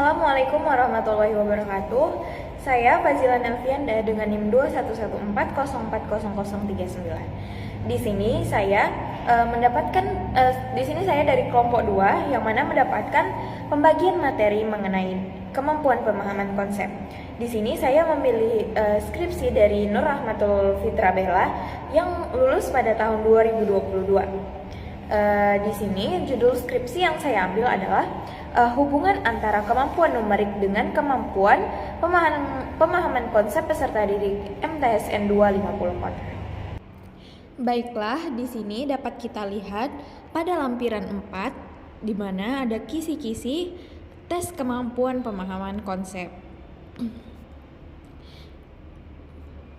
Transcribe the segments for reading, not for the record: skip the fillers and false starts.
Assalamualaikum warahmatullahi wabarakatuh. Saya Fazilan Elvianda dengan NIM 2114040039. Di sini saya dari kelompok 2 yang mana mendapatkan pembagian materi mengenai kemampuan pemahaman konsep. Di sini saya memilih skripsi dari Nur Rahmatul Fitra Bella yang lulus pada tahun 2022. Di sini judul skripsi yang saya ambil adalah hubungan antara kemampuan numerik dengan kemampuan pemahaman konsep peserta didik MTSN 250 Kota. Baiklah, di sini dapat kita lihat pada lampiran 4 di mana ada kisi-kisi tes kemampuan pemahaman konsep.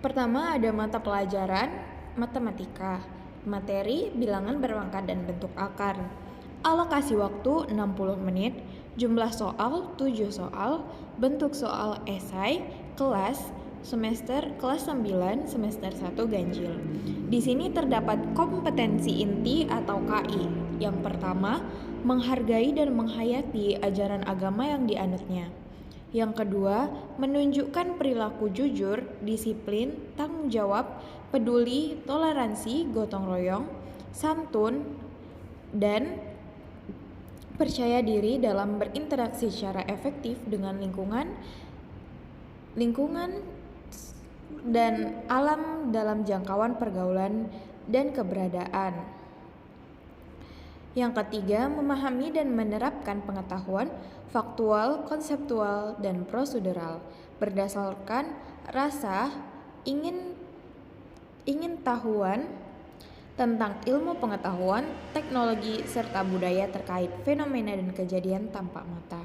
Pertama ada mata pelajaran matematika, materi bilangan berpangkat dan bentuk akar. Alokasi waktu 60 menit, jumlah soal 7 soal, bentuk soal esai, kelas semester kelas 9 semester 1 ganjil. Di sini terdapat kompetensi inti atau KI. Yang pertama, menghargai dan menghayati ajaran agama yang dianutnya. Yang kedua, menunjukkan perilaku jujur, disiplin, tanggung jawab, peduli, toleransi, gotong royong, santun, dan percaya diri dalam berinteraksi secara efektif dengan lingkungan dan alam dalam jangkauan pergaulan dan keberadaan. Yang ketiga, memahami dan menerapkan pengetahuan faktual, konseptual, dan prosedural berdasarkan rasa ingin tahuan tentang ilmu pengetahuan, teknologi, serta budaya terkait fenomena dan kejadian tampak mata.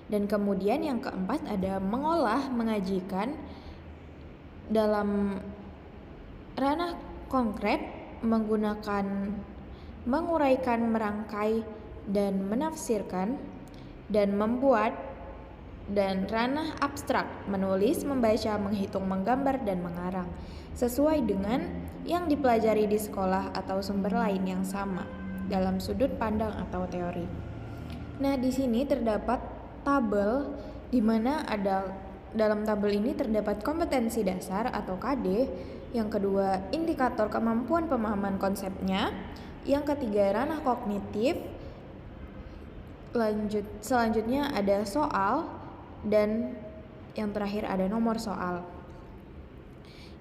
Dan kemudian yang keempat ada mengolah, mengajikan dalam ranah konkret, menguraikan, merangkai, dan menafsirkan, dan membuat, dan ranah abstrak, menulis, membaca, menghitung, menggambar, dan mengarang sesuai dengan yang dipelajari di sekolah atau sumber lain yang sama dalam sudut pandang atau teori. Nah, di sini terdapat tabel di mana dalam tabel ini terdapat kompetensi dasar atau KD, yang kedua indikator kemampuan pemahaman konsepnya, yang ketiga ranah kognitif, selanjutnya ada soal, dan yang terakhir ada nomor soal.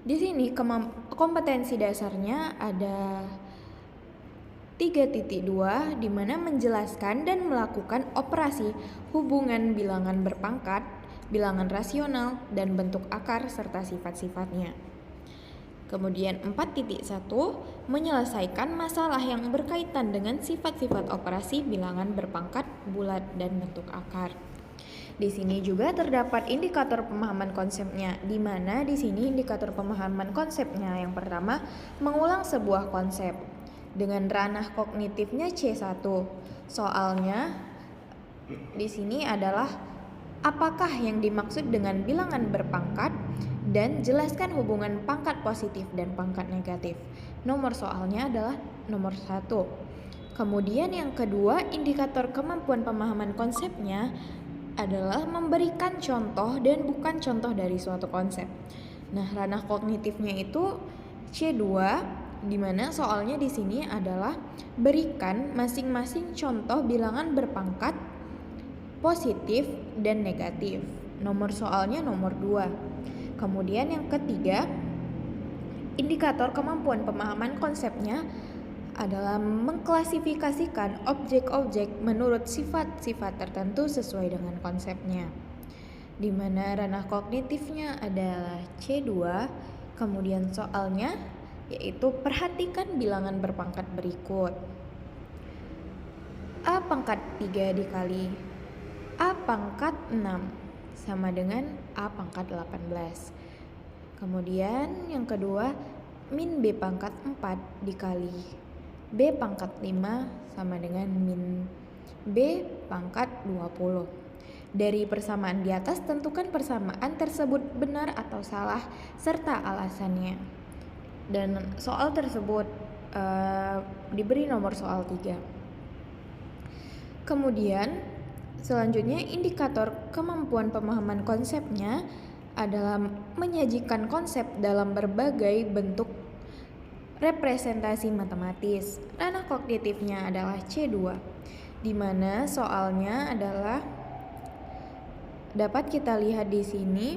Di sini kompetensi dasarnya ada 3.2 di mana menjelaskan dan melakukan operasi hubungan bilangan berpangkat, bilangan rasional, dan bentuk akar serta sifat-sifatnya. Kemudian 4.1 menyelesaikan masalah yang berkaitan dengan sifat-sifat operasi bilangan berpangkat, bulat, dan bentuk akar. Di sini juga terdapat indikator pemahaman konsepnya, di mana di sini indikator pemahaman konsepnya yang pertama mengulang sebuah konsep dengan ranah kognitifnya C1. Soalnya di sini adalah apakah yang dimaksud dengan bilangan berpangkat dan jelaskan hubungan pangkat positif dan pangkat negatif. Nomor soalnya adalah nomor 1. Kemudian yang kedua, indikator kemampuan pemahaman konsepnya adalah memberikan contoh dan bukan contoh dari suatu konsep. Nah, ranah kognitifnya itu C2, di mana soalnya di sini adalah berikan masing-masing contoh bilangan berpangkat positif dan negatif. Nomor soalnya nomor 2. Kemudian yang ketiga, indikator kemampuan pemahaman konsepnya adalah mengklasifikasikan objek-objek menurut sifat-sifat tertentu sesuai dengan konsepnya, di mana ranah kognitifnya adalah C2. Kemudian soalnya yaitu perhatikan bilangan berpangkat berikut. A pangkat 3 dikali A pangkat 6 sama dengan A pangkat 18. Kemudian yang kedua, min B pangkat 4 dikali B pangkat 5 sama dengan min B pangkat 20. Dari persamaan di atas, tentukan persamaan tersebut benar atau salah serta alasannya. Dan soal tersebut diberi nomor soal 3. Kemudian Selanjutnya, indikator kemampuan pemahaman konsepnya adalah menyajikan konsep dalam berbagai bentuk representasi matematis. Ranah kognitifnya adalah C2, di mana soalnya adalah dapat kita lihat di sini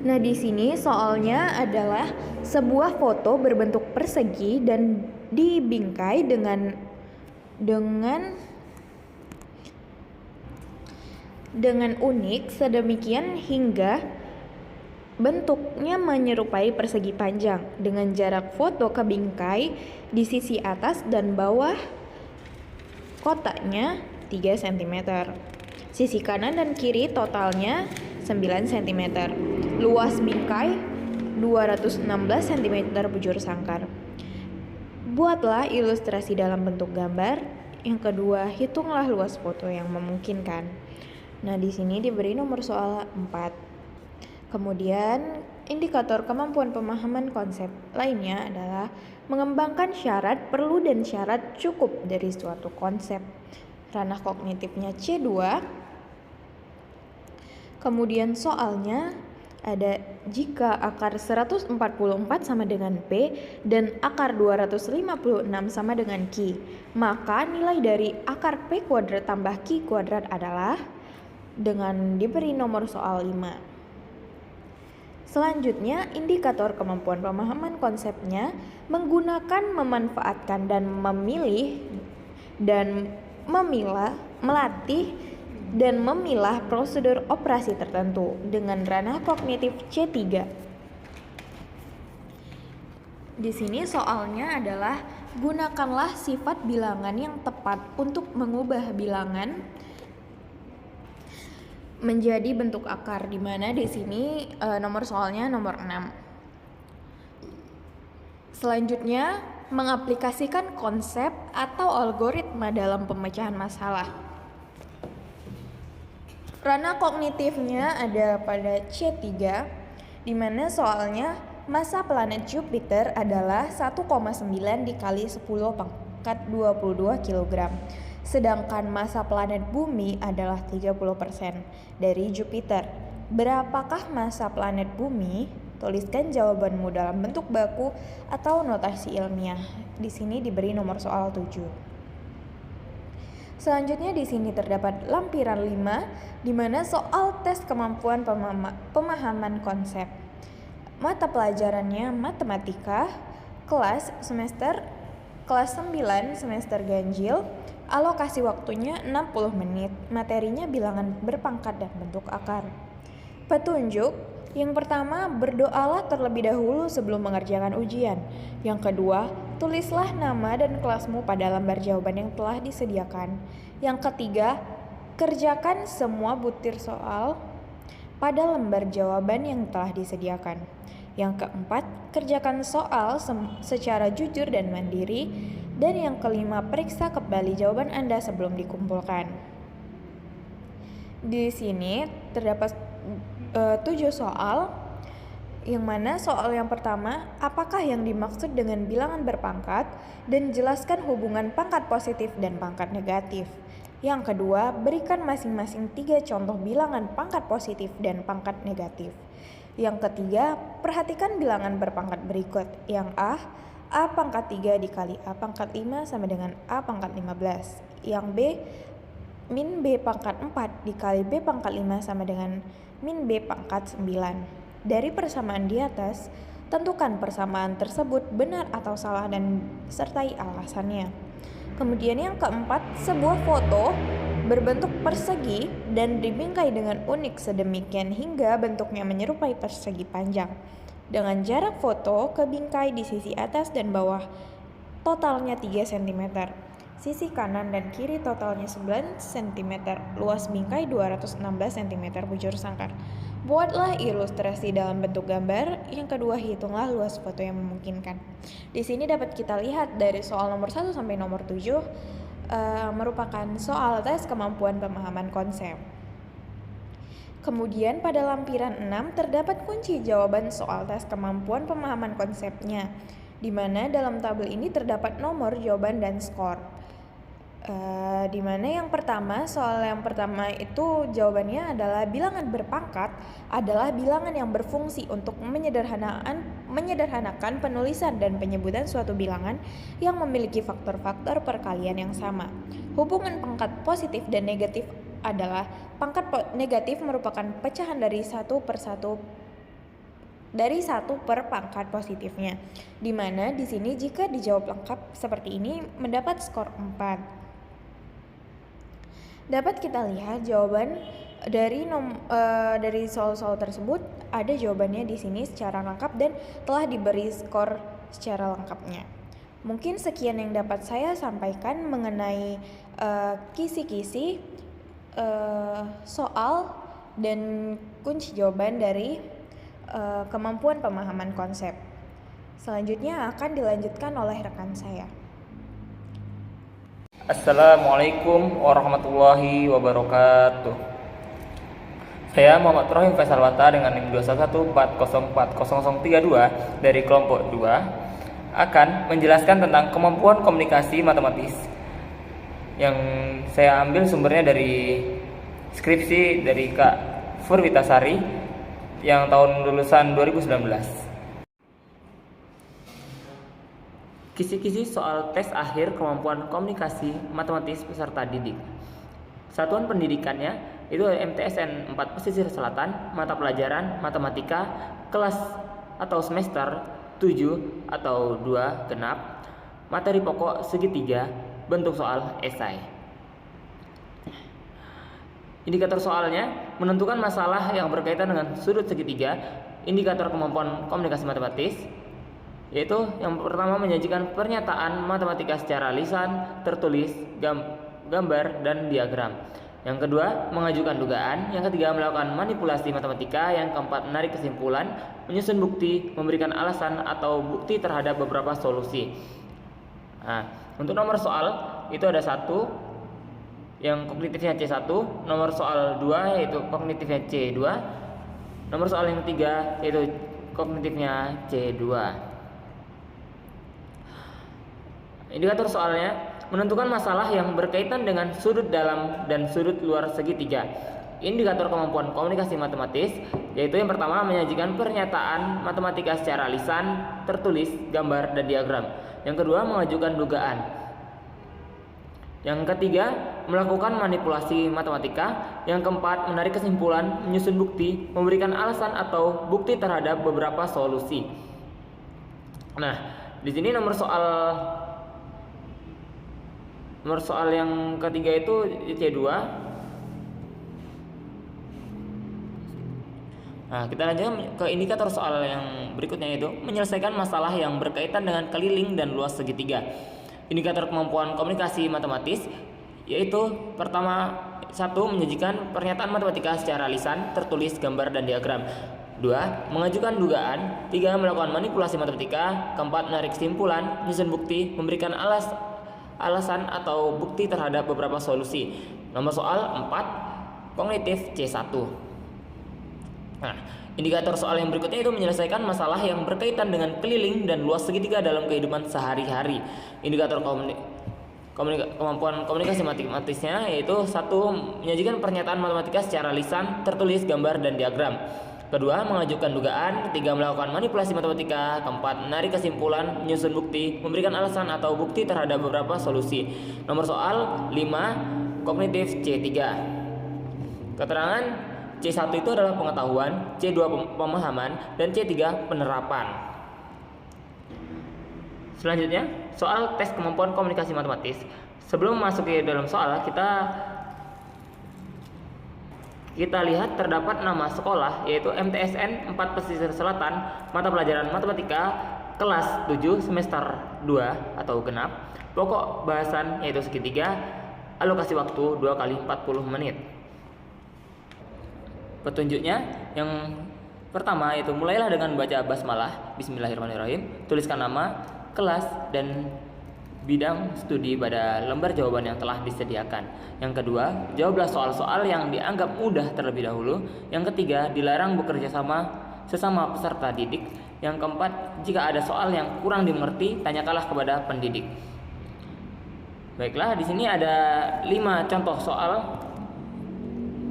Nah, di sini soalnya adalah sebuah foto berbentuk persegi dan dibingkai dengan unik sedemikian hingga bentuknya menyerupai persegi panjang dengan jarak foto ke bingkai di sisi atas dan bawah kotaknya 3 cm. Sisi kanan dan kiri totalnya 9 cm. Luas bingkai 216 cm bujur sangkar. Buatlah ilustrasi dalam bentuk gambar. Yang kedua, hitunglah luas foto yang memungkinkan. Nah, di sini diberi nomor soal 4. Kemudian, indikator kemampuan pemahaman konsep lainnya adalah mengembangkan syarat perlu dan syarat cukup dari suatu konsep. Ranah kognitifnya C2. Kemudian soalnya ada jika akar 144 sama dengan P dan akar 256 sama dengan Q, maka nilai dari akar P kuadrat tambah Q kuadrat adalah dengan diberi nomor soal 5. Melanjutnya, indikator kemampuan pemahaman konsepnya menggunakan, memanfaatkan, dan memilih dan melatih dan memilah prosedur operasi tertentu dengan ranah kognitif C3. Di sini soalnya adalah gunakanlah sifat bilangan yang tepat untuk mengubah bilangan menjadi bentuk akar, di mana di sini nomor soalnya nomor 6. Selanjutnya, mengaplikasikan konsep atau algoritma dalam pemecahan masalah. Ranah kognitifnya ada pada C3, di mana soalnya massa planet Jupiter adalah 1,9 dikali 10 pangkat 22 kg. Sedangkan massa planet Bumi adalah 30% dari Jupiter. Berapakah massa planet Bumi? Tuliskan jawabanmu dalam bentuk baku atau notasi ilmiah. Di sini diberi nomor soal 7. Selanjutnya di sini terdapat lampiran 5 di mana soal tes kemampuan pemahaman konsep. Mata pelajarannya matematika, kelas 9 semester ganjil. Alokasi waktunya 60 menit. Materinya bilangan berpangkat dan bentuk akar. Petunjuk: yang pertama, berdoalah terlebih dahulu sebelum mengerjakan ujian. Yang kedua, tulislah nama dan kelasmu pada lembar jawaban yang telah disediakan. Yang ketiga, kerjakan semua butir soal pada lembar jawaban yang telah disediakan. Yang keempat, kerjakan soal secara jujur dan mandiri. Dan yang kelima, periksa kembali jawaban Anda sebelum dikumpulkan. Di sini terdapat 7 soal, yang mana soal yang pertama, apakah yang dimaksud dengan bilangan berpangkat, dan jelaskan hubungan pangkat positif dan pangkat negatif. Yang kedua, berikan masing-masing 3 contoh bilangan pangkat positif dan pangkat negatif. Yang ketiga, perhatikan bilangan berpangkat berikut. Yang A pangkat 3 dikali A pangkat 5 sama dengan A pangkat 15. Yang B, min B pangkat 4 dikali B pangkat 5 sama dengan min B pangkat 9. Dari persamaan di atas, tentukan persamaan tersebut benar atau salah dan sertai alasannya. Kemudian yang keempat, sebuah foto berbentuk persegi dan dibingkai dengan unik sedemikian hingga bentuknya menyerupai persegi panjang. Dengan jarak foto ke bingkai di sisi atas dan bawah totalnya 3 cm. Sisi kanan dan kiri totalnya 9 cm. Luas bingkai 216 cm bujur sangkar. Buatlah ilustrasi dalam bentuk gambar. Yang kedua, hitunglah luas foto yang memungkinkan. Di sini dapat kita lihat dari soal nomor 1 sampai nomor 7 merupakan soal tes kemampuan pemahaman konsep. Kemudian pada lampiran 6 terdapat kunci jawaban soal tes kemampuan pemahaman konsepnya, di mana dalam tabel ini terdapat nomor jawaban dan skor. Di mana soal yang pertama itu jawabannya adalah bilangan berpangkat adalah bilangan yang berfungsi untuk menyederhanakan penulisan dan penyebutan suatu bilangan yang memiliki faktor-faktor perkalian yang sama. Hubungan pangkat positif dan negatif adalah pangkat negatif merupakan pecahan dari satu per pangkat positifnya. Di mana di sini jika dijawab lengkap seperti ini mendapat skor 4. Dapat kita lihat jawaban dari soal-soal tersebut ada jawabannya di sini secara lengkap dan telah diberi skor secara lengkapnya. Mungkin sekian yang dapat saya sampaikan mengenai kisi-kisi soal dan kunci jawaban dari kemampuan pemahaman konsep. Selanjutnya akan dilanjutkan oleh rekan saya. Assalamualaikum warahmatullahi wabarakatuh. Saya Muhammad Rohim Faisal Wata dengan NIM 211404032 dari kelompok 2 akan menjelaskan tentang kemampuan komunikasi matematis yang saya ambil sumbernya dari skripsi dari Kak Furwitasari yang tahun lulusan 2019. Kisi-kisi soal tes akhir kemampuan komunikasi matematis peserta didik. Satuan pendidikannya itu MTSN 4 Pesisir Selatan, mata pelajaran matematika, kelas atau semester 7 atau 2 genap, materi pokok segitiga, bentuk soal esai. Indikator soalnya menentukan masalah yang berkaitan dengan sudut segitiga, indikator kemampuan komunikasi matematis, yaitu yang pertama menyajikan pernyataan matematika secara lisan, tertulis, gambar, dan diagram. Yang kedua, mengajukan dugaan. Yang ketiga, melakukan manipulasi matematika. Yang keempat, menarik kesimpulan, menyusun bukti, memberikan alasan atau bukti terhadap beberapa solusi. Nah, untuk nomor soal itu ada satu yang kognitifnya C1, nomor soal 2 yaitu kognitifnya C2, nomor soal yang ketiga yaitu kognitifnya C2. Indikator soalnya menentukan masalah yang berkaitan dengan sudut dalam dan sudut luar segitiga. Indikator kemampuan komunikasi matematis yaitu yang pertama menyajikan pernyataan matematika secara lisan, tertulis, gambar, dan diagram. Yang kedua, mengajukan dugaan. Yang ketiga, melakukan manipulasi matematika. Yang keempat, menarik kesimpulan, menyusun bukti, memberikan alasan atau bukti terhadap beberapa solusi. Nah, di sini nomor soal yang ketiga itu C2. Nah, kita lanjut ke indikator soal yang berikutnya, yaitu menyelesaikan masalah yang berkaitan dengan keliling dan luas segitiga. Indikator kemampuan komunikasi matematis yaitu pertama, 1. Menyajikan pernyataan matematika secara lisan, tertulis, gambar, dan diagram. 2. Mengajukan dugaan. 3. Melakukan manipulasi matematika. 4. Menarik kesimpulan, menyusun bukti, memberikan alasan atau bukti terhadap beberapa solusi. Nomor soal 4, kognitif C1. Nah, indikator soal yang berikutnya itu menyelesaikan masalah yang berkaitan dengan keliling dan luas segitiga dalam kehidupan sehari-hari. Indikator kemampuan komunikasi matematisnya yaitu 1. Menyajikan pernyataan matematika secara lisan, tertulis, gambar, dan diagram. Kedua, mengajukan dugaan. 3. Melakukan manipulasi matematika. 4. Menarik kesimpulan, menyusun bukti, memberikan alasan atau bukti terhadap beberapa solusi. Nomor soal 5, kognitif C3. Keterangan C1 itu adalah pengetahuan, C2 pemahaman, dan C3 penerapan. Selanjutnya, soal tes kemampuan komunikasi matematis. Sebelum masuk ke dalam soal, kita lihat terdapat nama sekolah yaitu MTSN 4 Pesisir Selatan, mata pelajaran matematika, kelas 7 semester 2 atau genap, pokok bahasan yaitu segitiga, alokasi waktu 2 kali 40 menit. Petunjuknya yang pertama yaitu mulailah dengan membaca basmalah, bismillahirrahmanirrahim, tuliskan nama, kelas, dan bidang studi pada lembar jawaban yang telah disediakan. Yang kedua, jawablah soal-soal yang dianggap mudah terlebih dahulu. Yang ketiga, dilarang bekerja sama sesama peserta didik. Yang keempat, jika ada soal yang kurang dimengerti, tanyakanlah kepada pendidik. Baiklah, di sini ada 5 contoh soal.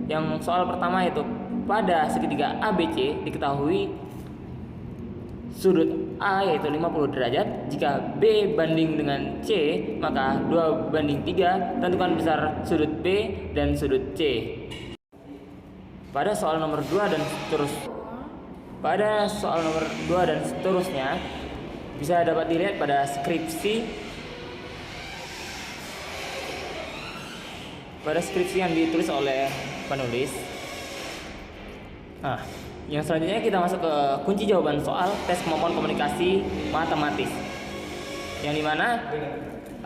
Yang soal pertama itu pada segitiga ABC diketahui sudut A yaitu 50 derajat. Jika B banding dengan C, maka 2:3. Tentukan besar sudut B dan sudut C. Pada soal nomor 2 dan seterusnya bisa dapat dilihat pada skripsi yang ditulis oleh penulis. Nah, yang selanjutnya kita masuk ke kunci jawaban soal tes kemampuan komunikasi matematis, yang dimana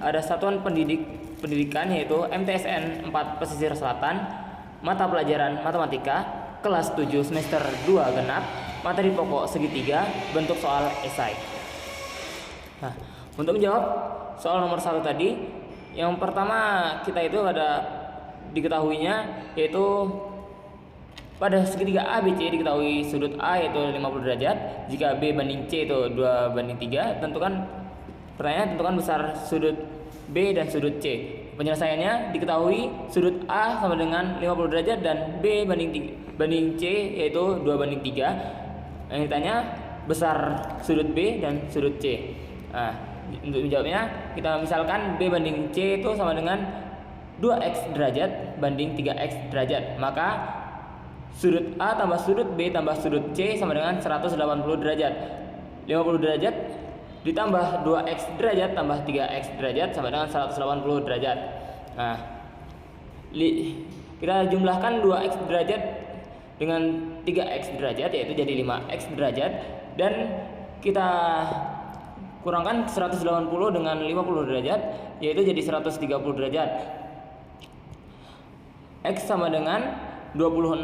ada satuan pendidikan yaitu MTSN 4 Pesisir Selatan, mata pelajaran matematika, kelas 7 semester 2 genap, materi pokok segitiga, bentuk soal esai. Nah, untuk menjawab soal nomor 1 tadi, yang pertama kita itu ada diketahuinya yaitu pada segitiga ABC diketahui sudut A yaitu 50 derajat. Jika B banding C itu 2:3. Tentukan besar sudut B dan sudut C. Penyelesaiannya diketahui sudut A sama dengan 50 derajat dan B banding C yaitu 2:3. Yang ditanya besar sudut B dan sudut C. Nah, untuk menjawabnya kita misalkan B banding C itu sama dengan 2x derajat banding 3x derajat. Maka sudut A tambah sudut B tambah sudut C sama dengan 180 derajat. 50 derajat ditambah 2x derajat tambah 3x derajat sama dengan 180 derajat. Nah, kita jumlahkan 2x derajat dengan 3x derajat yaitu jadi 5x derajat, dan kita kurangkan 180 dengan 50 derajat yaitu jadi 130 derajat. X sama dengan 26.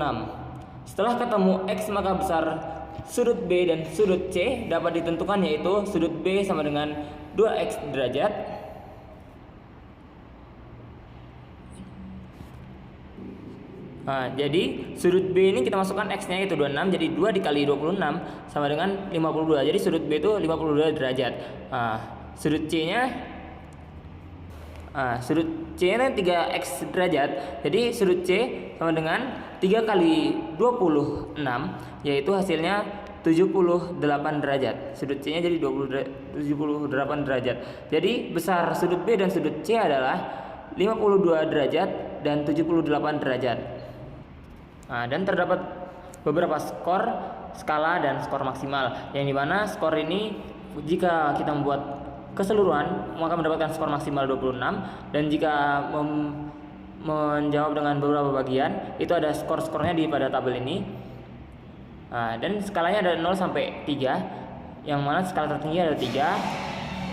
Setelah ketemu X, maka besar sudut B dan sudut C dapat ditentukan yaitu sudut B sama dengan 2x derajat Nah, jadi sudut B ini kita masukkan X-nya itu 26, jadi 2 dikali 26 sama dengan 52. Jadi sudut B itu 52 derajat. Nah, sudut C-nya 3x derajat. Jadi sudut C sama dengan 3 kali 26, yaitu hasilnya 78 derajat. Sudut C-nya jadi 78 derajat. Jadi besar sudut B dan sudut C adalah 52 derajat dan 78 derajat. Nah, dan terdapat beberapa skor, skala, dan skor maksimal, yang dimana skor ini jika kita membuat keseluruhan maka mendapatkan skor maksimal 26, dan jika menjawab dengan beberapa bagian itu ada skor-skornya di pada tabel ini. Nah, dan skalanya ada 0 sampai 3, yang mana skala tertinggi ada 3.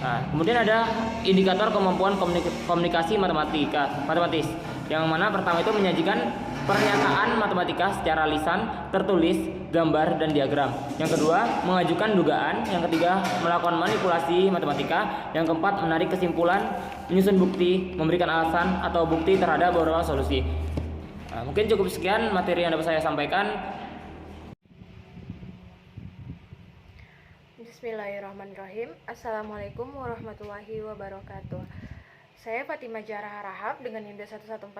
Nah, kemudian ada indikator kemampuan komunikasi matematis, yang mana pertama itu menyajikan pernyataan matematika secara lisan, tertulis, gambar, dan diagram. Yang kedua, mengajukan dugaan. Yang ketiga, melakukan manipulasi matematika. Yang keempat, menarik kesimpulan, menyusun bukti, memberikan alasan atau bukti terhadap beberapa solusi. Nah, mungkin cukup sekian materi yang dapat saya sampaikan. Bismillahirrahmanirrahim. Assalamualaikum warahmatullahi wabarakatuh. Saya Fatimah Jarah Rahab dengan NIM 114040040.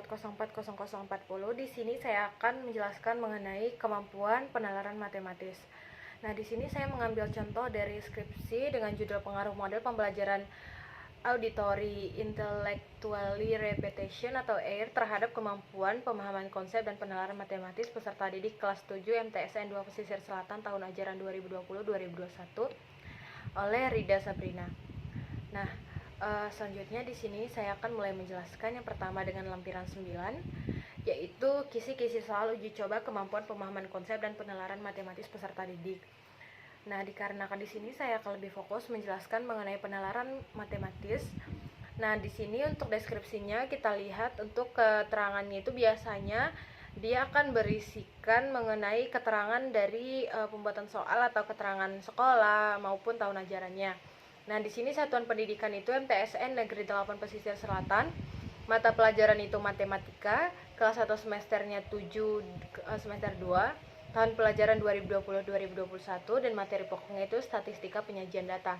Di sini saya akan menjelaskan mengenai kemampuan penalaran matematis. Nah, di sini saya mengambil contoh dari skripsi dengan judul pengaruh model pembelajaran auditory intellectually repetition atau AIR terhadap kemampuan pemahaman konsep dan penalaran matematis peserta didik kelas 7 MTSN 2 Pesisir Selatan tahun ajaran 2020-2021 oleh Rida Sabrina. Nah, selanjutnya di sini saya akan mulai menjelaskan yang pertama dengan lampiran 9, yaitu kisi-kisi soal uji coba kemampuan pemahaman konsep dan penalaran matematis peserta didik. Nah, dikarenakan di sini saya akan lebih fokus menjelaskan mengenai penalaran matematis. Nah, di sini untuk deskripsinya kita lihat untuk keterangannya itu biasanya dia akan berisikan mengenai keterangan dari pembuatan soal atau keterangan sekolah maupun tahun ajarannya. Nah, di sini satuan pendidikan itu MTSN Negeri 8 Pesisir Selatan. Mata pelajaran itu matematika, kelas 1 semesternya 7 semester 2, tahun pelajaran 2020-2021, dan materi pokoknya itu statistika penyajian data.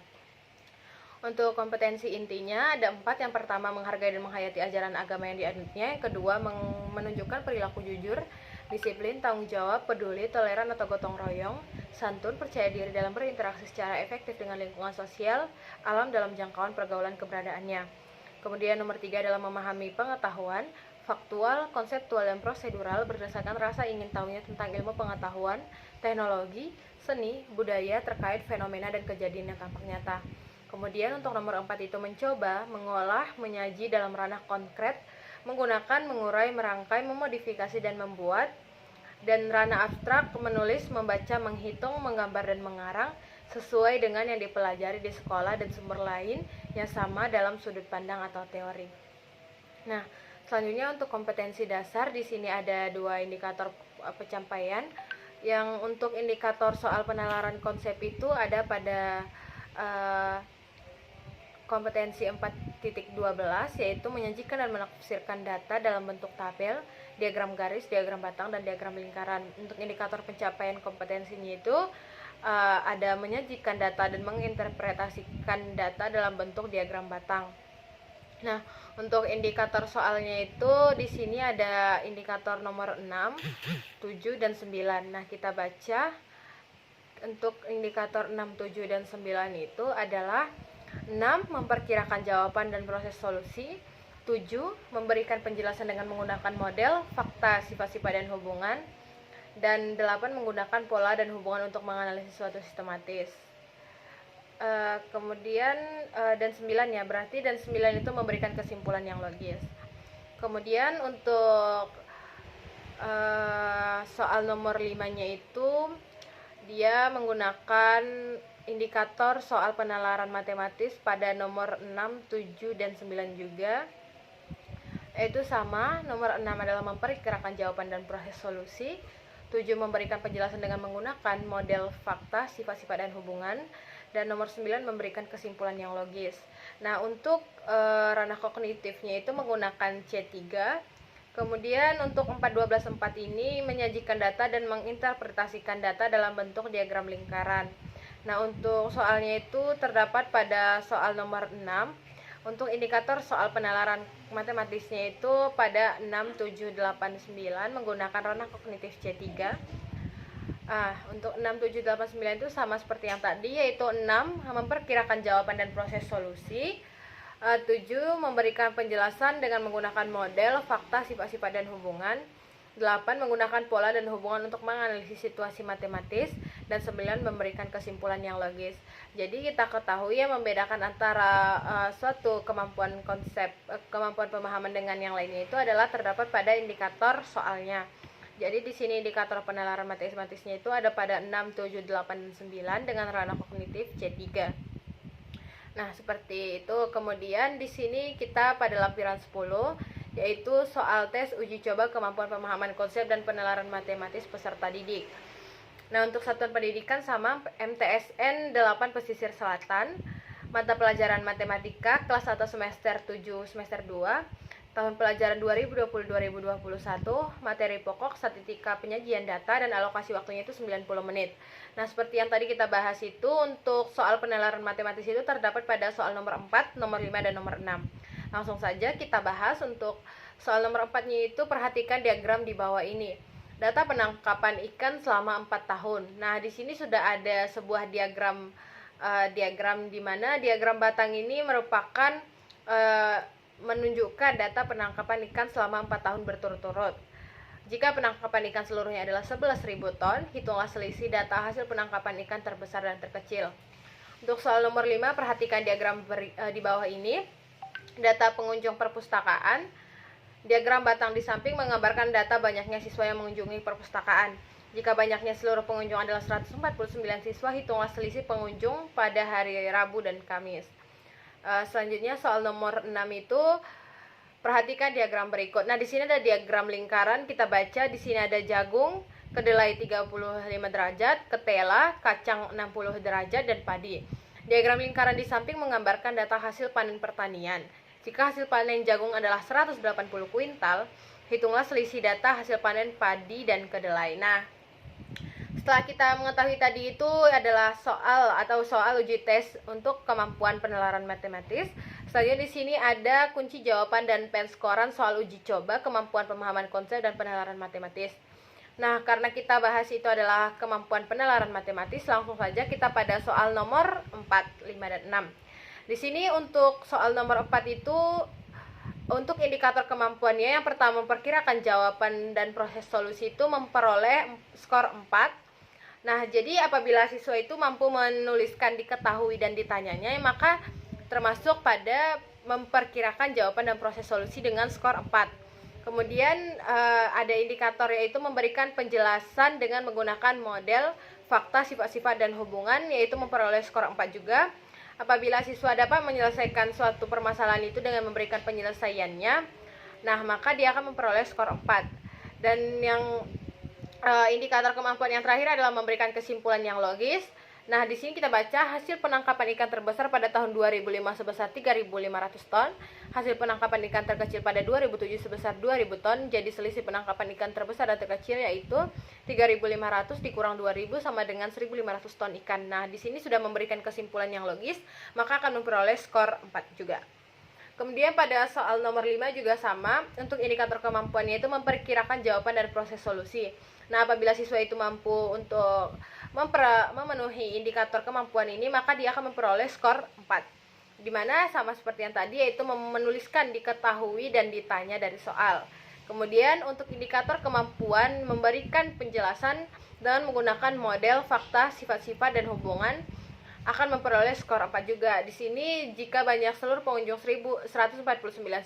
Untuk kompetensi intinya ada 4. Yang pertama, menghargai dan menghayati ajaran agama yang dianutnya. Yang kedua, menunjukkan perilaku jujur, disiplin, tanggung jawab, peduli, toleran atau gotong royong, santun, percaya diri dalam berinteraksi secara efektif dengan lingkungan sosial, alam dalam jangkauan pergaulan keberadaannya. Kemudian nomor 3 adalah memahami pengetahuan, faktual, konseptual, dan prosedural berdasarkan rasa ingin tahunya tentang ilmu pengetahuan, teknologi, seni, budaya terkait fenomena dan kejadian yang tampak nyata. Kemudian untuk nomor 4 itu mencoba, mengolah, menyaji dalam ranah konkret, menggunakan, mengurai, merangkai, memodifikasi, dan membuat. Dan ranah abstrak, menulis, membaca, menghitung, menggambar, dan mengarang sesuai dengan yang dipelajari di sekolah dan sumber lain yang sama dalam sudut pandang atau teori. Nah, selanjutnya untuk kompetensi dasar di sini ada 2 indikator pencapaian. Yang untuk indikator soal penalaran konsep itu ada pada kompetensi 4.12, yaitu menyajikan dan menafsirkan data dalam bentuk tabel, diagram garis, diagram batang, dan diagram lingkaran. Untuk indikator pencapaian kompetensinya itu ada menyajikan data dan menginterpretasikan data dalam bentuk diagram batang. Nah, untuk indikator soalnya itu di sini ada indikator nomor 6, 7, dan 9. Nah, kita baca. Untuk indikator 6, 7, dan 9 itu adalah 6. Memperkirakan jawaban dan proses solusi. 7. Memberikan penjelasan dengan menggunakan model, fakta, sifat-sifat, dan hubungan. Dan 8. Menggunakan pola dan hubungan untuk menganalisis suatu sistematis. Kemudian dan 9 ya, berarti dan 9 itu memberikan kesimpulan yang logis. Kemudian untuk soal nomor 5-nya itu dia menggunakan indikator soal penalaran matematis pada nomor 6, 7, dan 9 juga. Itu sama, nomor 6 adalah memperkirakan jawaban dan proses solusi. 7. Memberikan penjelasan dengan menggunakan model fakta, sifat-sifat, dan hubungan. Dan nomor 9 memberikan kesimpulan yang logis. Nah, untuk ranah kognitifnya itu menggunakan C3. Kemudian untuk 4.12.4 ini menyajikan data dan menginterpretasikan data dalam bentuk diagram lingkaran. Nah, untuk soalnya itu terdapat pada soal nomor 6. Untuk indikator soal penalaran matematisnya itu pada 6, 7, 8, 9 menggunakan ranah kognitif C3. Untuk 6, 7, 8, 9 itu sama seperti yang tadi, yaitu 6 memperkirakan jawaban dan proses solusi. 7. Memberikan penjelasan dengan menggunakan model, fakta, sifat-sifat, dan hubungan. 8. Menggunakan pola dan hubungan untuk menganalisis situasi matematis. Dan 9. Memberikan kesimpulan yang logis. Jadi kita ketahui ya, membedakan antara suatu kemampuan kemampuan pemahaman dengan yang lainnya itu adalah terdapat pada indikator soalnya. Jadi di sini indikator penalaran matematisnya itu ada pada 6, 7, 8, dan 9 dengan ranah kognitif C3. Nah, seperti itu. Kemudian di sini kita pada lampiran 10, yaitu soal tes uji coba kemampuan pemahaman konsep dan penalaran matematis peserta didik. Nah, untuk satuan pendidikan sama MTSN 8 Pesisir Selatan, mata pelajaran matematika kelas 1 semester 7 semester 2, tahun pelajaran 2020-2021, materi pokok, statistika penyajian data, dan alokasi waktunya itu 90 menit. Nah, seperti yang tadi kita bahas itu, untuk soal penalaran matematis itu terdapat pada soal nomor 4, nomor 5, dan nomor 6. Langsung saja kita bahas. Untuk soal nomor 4-nya itu perhatikan diagram di bawah ini. Data penangkapan ikan selama 4 tahun. Nah, di sini sudah ada sebuah diagram di mana diagram batang ini merupakan menunjukkan data penangkapan ikan selama 4 tahun berturut-turut. Jika penangkapan ikan seluruhnya adalah 11.000 ton, hitunglah selisih data hasil penangkapan ikan terbesar dan terkecil. Untuk soal nomor 5, perhatikan diagram di bawah ini. Data pengunjung perpustakaan. Diagram batang di samping menggambarkan data banyaknya siswa yang mengunjungi perpustakaan. Jika banyaknya seluruh pengunjung adalah 149 siswa, hitunglah selisih pengunjung pada hari Rabu dan Kamis. Selanjutnya soal nomor 6 itu perhatikan diagram berikut. Nah, di sini ada diagram lingkaran. Kita baca di sini ada jagung, kedelai 35 derajat, ketela, kacang 60 derajat, dan padi. Diagram lingkaran di samping menggambarkan data hasil panen pertanian. Jika hasil panen jagung adalah 180 kuintal, hitunglah selisih data hasil panen padi dan kedelai. Nah, setelah kita mengetahui tadi itu adalah soal uji tes untuk kemampuan penalaran matematis. Selanjutnya di sini ada kunci jawaban dan penskoran soal uji coba kemampuan pemahaman konsep dan penalaran matematis. Nah, karena kita bahas itu adalah kemampuan penalaran matematis, langsung saja kita pada soal nomor 4, 5, dan 6. Di sini untuk soal nomor 4 itu untuk indikator kemampuannya yang pertama memperkirakan jawaban dan proses solusi itu memperoleh skor 4. Nah, jadi apabila siswa itu mampu menuliskan diketahui dan ditanyanya, maka termasuk pada memperkirakan jawaban dan proses solusi dengan skor 4. Kemudian ada indikator yaitu memberikan penjelasan dengan menggunakan model, fakta, sifat-sifat, dan hubungan, yaitu memperoleh skor 4 juga. Apabila siswa dapat menyelesaikan suatu permasalahan itu dengan memberikan penyelesaiannya, nah maka dia akan memperoleh skor 4. Dan yang indikator kemampuan yang terakhir adalah memberikan kesimpulan yang logis. Nah, di sini kita baca hasil penangkapan ikan terbesar pada tahun 2005 sebesar 3.500 ton, hasil penangkapan ikan terkecil pada 2007 sebesar 2.000 ton, jadi selisih penangkapan ikan terbesar dan terkecil yaitu 3.500 dikurang 2.000 sama dengan 1.500 ton ikan. Nah, di sini sudah memberikan kesimpulan yang logis, maka akan memperoleh skor 4 juga. Kemudian pada soal nomor 5 juga sama, untuk indikator kemampuannya itu memperkirakan jawaban dan proses solusi. Nah, apabila siswa itu mampu untuk memenuhi indikator kemampuan ini, maka dia akan memperoleh skor 4. Dimana sama seperti yang tadi, yaitu menuliskan diketahui dan ditanya dari soal. Kemudian untuk indikator kemampuan memberikan penjelasan dengan menggunakan model, fakta, sifat-sifat, dan hubungan, akan memperoleh skor 4 juga. Di sini jika banyak seluruh pengunjung 1.149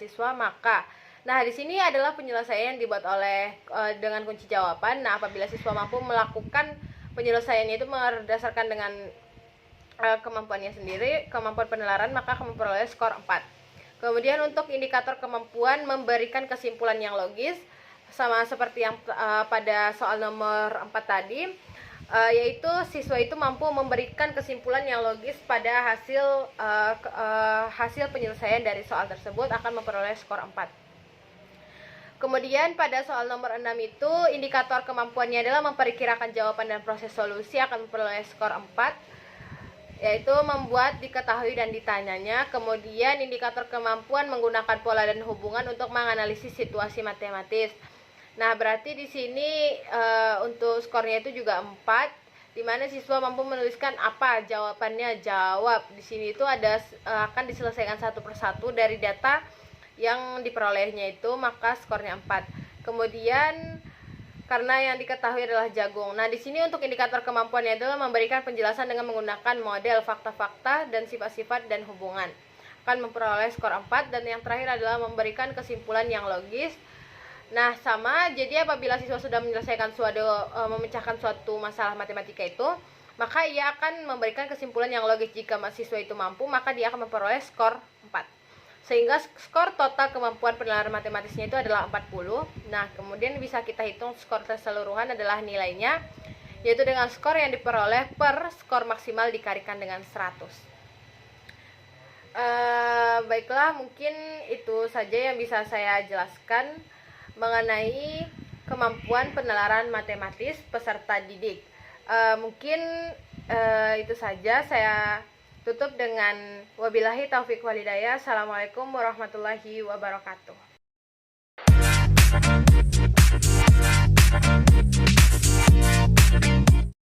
siswa, maka di sini adalah penyelesaian yang dibuat oleh dengan kunci jawaban. Nah, apabila siswa mampu melakukan penyelesaiannya itu berdasarkan dengan kemampuannya sendiri, kemampuan penalaran, maka akan memperoleh skor 4. Kemudian untuk indikator kemampuan memberikan kesimpulan yang logis, sama seperti yang pada soal nomor 4 tadi, yaitu siswa itu mampu memberikan kesimpulan yang logis pada hasil penyelesaian dari soal tersebut, akan memperoleh skor 4. Kemudian pada soal nomor 6 itu indikator kemampuannya adalah memperkirakan jawaban dan proses solusi, akan memperoleh skor 4, yaitu membuat diketahui dan ditanyanya. Kemudian indikator kemampuan menggunakan pola dan hubungan untuk menganalisis situasi matematis. Nah, berarti di sini untuk skornya itu juga 4, di mana siswa mampu menuliskan apa jawabannya, jawab. Di sini itu akan diselesaikan satu persatu dari data yang diperolehnya itu, maka skornya 4. Kemudian karena yang diketahui adalah jagung. Nah, di sini untuk indikator kemampuannya adalah memberikan penjelasan dengan menggunakan model, fakta-fakta, dan sifat-sifat dan hubungan, akan memperoleh skor 4. Dan yang terakhir adalah memberikan kesimpulan yang logis. Nah, sama, jadi apabila siswa sudah menyelesaikan memecahkan suatu masalah matematika itu, maka ia akan memberikan kesimpulan yang logis. Jika siswa itu mampu, maka dia akan memperoleh skor 4. Sehingga skor total kemampuan penalaran matematisnya itu adalah 40. Nah, kemudian bisa kita hitung skor keseluruhan adalah nilainya, yaitu dengan skor yang diperoleh per skor maksimal dikalikan dengan 100. Baiklah, mungkin itu saja yang bisa saya jelaskan mengenai kemampuan penalaran matematis peserta didik. Mungkin itu saja, saya tutup dengan wabillahi taufiq walhidayah. Assalamualaikum warahmatullahi wabarakatuh.